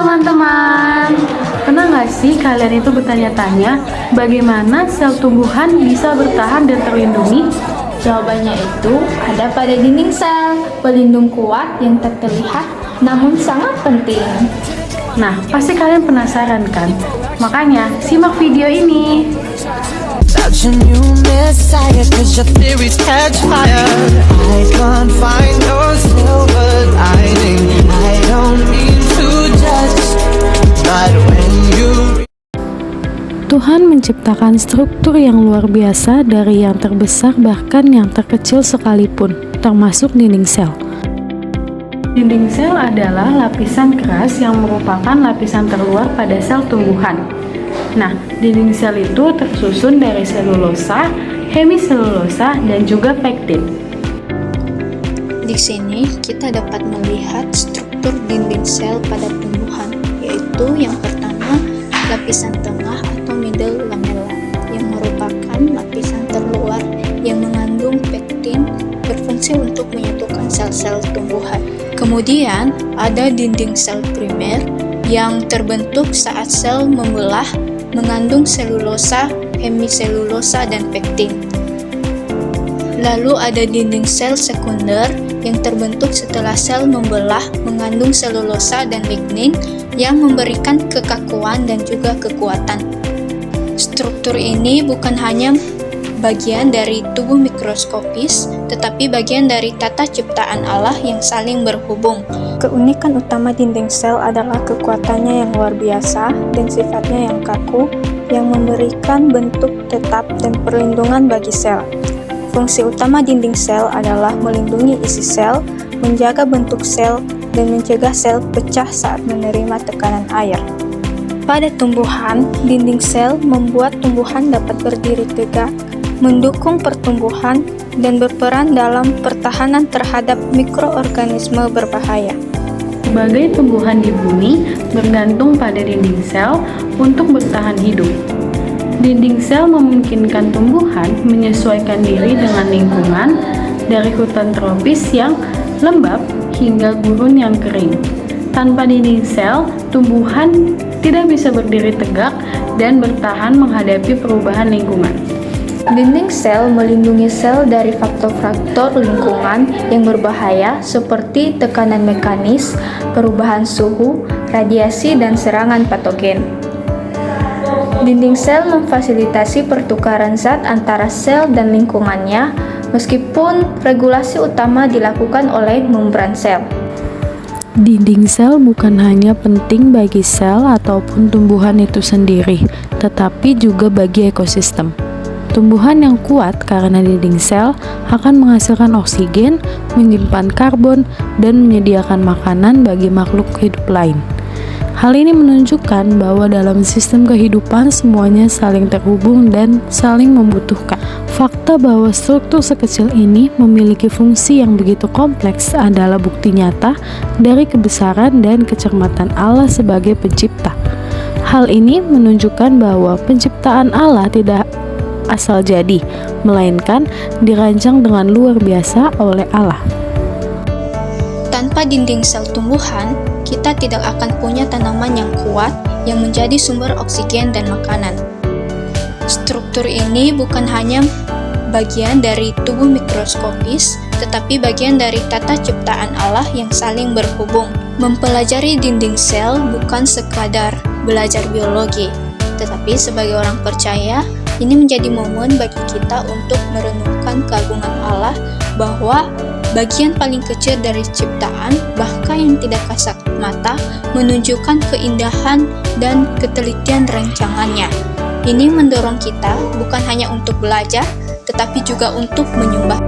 teman-teman, pernah nggak sih kalian itu bertanya-tanya bagaimana sel tumbuhan bisa bertahan dan terlindungi? Jawabannya itu ada pada dinding sel, pelindung kuat yang tak terlihat namun sangat penting. Nah, pasti kalian penasaran kan? Makanya, simak video ini. Such a new messiah, 'cause your theories catch fire. I can't find no silver lining. I don't mean to judge, but when you Tuhan menciptakan struktur yang luar biasa dari yang terbesar bahkan yang terkecil sekalipun, termasuk dinding sel. Dinding sel adalah lapisan keras yang merupakan lapisan terluar pada sel tumbuhan. Nah, dinding sel itu tersusun dari selulosa, hemiselulosa, dan juga pektin. Di sini kita dapat melihat struktur dinding sel pada tumbuhan, yaitu yang pertama lapisan tengah atau middle lamella, yang merupakan lapisan terluar yang mengandung pektin berfungsi untuk menyatukan sel-sel tumbuhan. Kemudian ada dinding sel primer yang terbentuk saat sel membelah, mengandung selulosa, hemiselulosa, dan pektin. Lalu ada dinding sel sekunder yang terbentuk setelah sel membelah, mengandung selulosa dan lignin yang memberikan kekakuan dan juga kekuatan. Struktur ini bukan hanya bagian dari tubuh mikroskopis, tetapi bagian dari tata ciptaan Allah yang saling berhubung. Keunikan utama dinding sel adalah kekuatannya yang luar biasa dan sifatnya yang kaku, yang memberikan bentuk tetap dan perlindungan bagi sel. Fungsi utama dinding sel adalah melindungi isi sel, menjaga bentuk sel, dan mencegah sel pecah saat menerima tekanan air. Pada tumbuhan, dinding sel membuat tumbuhan dapat berdiri tegak, mendukung pertumbuhan, dan berperan dalam pertahanan terhadap mikroorganisme berbahaya. Berbagai tumbuhan di bumi bergantung pada dinding sel untuk bertahan hidup. Dinding sel memungkinkan tumbuhan menyesuaikan diri dengan lingkungan, dari hutan tropis yang lembab hingga gurun yang kering. Tanpa dinding sel, tumbuhan tidak bisa berdiri tegak dan bertahan menghadapi perubahan lingkungan. Dinding sel melindungi sel dari faktor-faktor lingkungan yang berbahaya seperti tekanan mekanis, perubahan suhu, radiasi, dan serangan patogen. Dinding sel memfasilitasi pertukaran zat antara sel dan lingkungannya, meskipun regulasi utama dilakukan oleh membran sel. Dinding sel bukan hanya penting bagi sel ataupun tumbuhan itu sendiri, tetapi juga bagi ekosistem. Tumbuhan yang kuat karena dinding sel akan menghasilkan oksigen, menyimpan karbon, dan menyediakan makanan bagi makhluk hidup lain. Hal ini menunjukkan bahwa dalam sistem kehidupan semuanya saling terhubung dan saling membutuhkan. Fakta bahwa struktur sekecil ini memiliki fungsi yang begitu kompleks adalah bukti nyata dari kebesaran dan kecermatan Allah sebagai pencipta. Hal ini menunjukkan bahwa penciptaan Allah tidak asal jadi, melainkan dirancang dengan luar biasa oleh Allah. Tanpa dinding sel tumbuhan, kita tidak akan punya tanaman yang kuat yang menjadi sumber oksigen dan makanan. Struktur ini bukan hanya bagian dari tubuh mikroskopis, tetapi bagian dari tata ciptaan Allah yang saling berhubung. Mempelajari dinding sel bukan sekadar belajar biologi, tetapi sebagai orang percaya, ini menjadi momen bagi kita untuk merenungkan keagungan Allah, bahwa bagian paling kecil dari ciptaan, bahkan yang tidak kasat mata, menunjukkan keindahan dan ketelitian rancangannya. Ini mendorong kita bukan hanya untuk belajar, tetapi juga untuk menyembah.